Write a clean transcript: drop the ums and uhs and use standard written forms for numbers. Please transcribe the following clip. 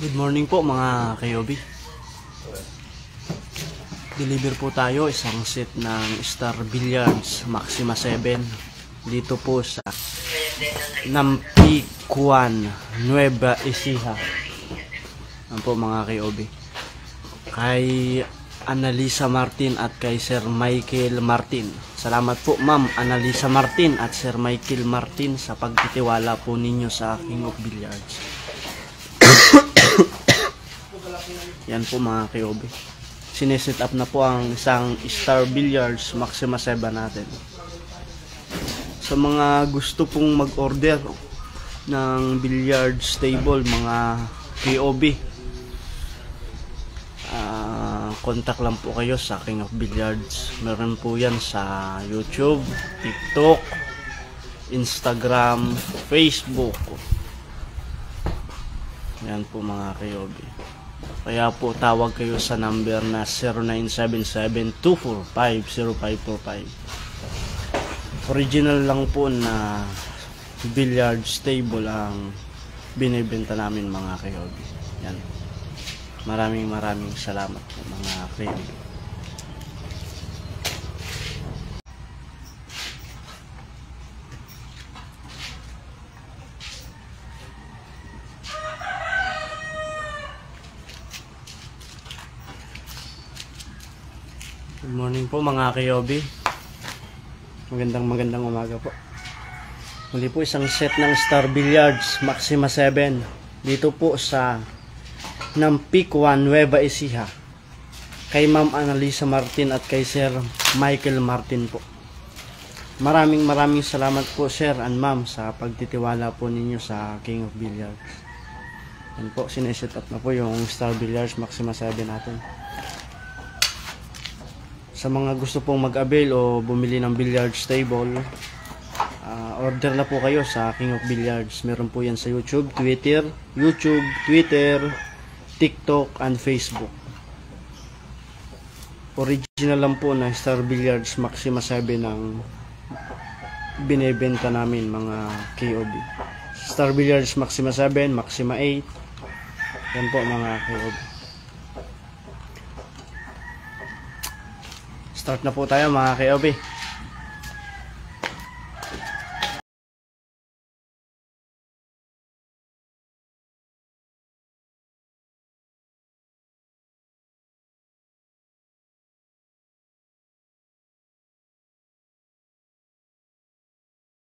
Good morning po mga kayobi. Deliver po tayo isang set ng Star Billiards Maxima 7 dito po sa Nampicuan, Nueva Ecija. Yan po mga kayobi. Kay Annalisa Martin at kay Sir Michael Martin. Salamat po Ma'am Annalisa Martin at Sir Michael Martin sa pagtitiwala po ninyo sa King of Billiards. Yan po mga kayobi. Sineset up na po ang isang Star Billiards Maxima 7 natin. Sa mga gusto pong mag-order ng billiards table, mga KOB, contact lang po kayo sa King of Billiards. Meron po yan sa YouTube, TikTok, Instagram, Facebook. Yan po mga KOB. Kaya po tawag kayo sa number na 0977-245-0545. Original lang po na billiards table ang binibenta namin mga kayobi. Yan. Maraming salamat po mga kayobi. Good morning po mga kayobi. Magandang umaga po. Muli po isang set ng Star Billiards Maxima 7 dito po sa Nampicuan, Nueva Ecija. Kay Ma'am Annalisa Martin at kay Sir Michael Martin po. Maraming salamat po Sir and Ma'am sa pagtitiwala po ninyo sa King of Billiards. Yan po, sineset up na po yung Star Billiards Maxima 7 natin. Sa mga gusto pong mag-avail o bumili ng billiards table, order na po kayo sa King of Billiards. Meron po yan sa YouTube, Twitter, TikTok, and Facebook. Original lang po na Star Billiards Maxima 7 ang binebenta namin mga KOB. Star Billiards Maxima 7, Maxima 8. Yan po mga KOB. Start na po tayo mga KOB.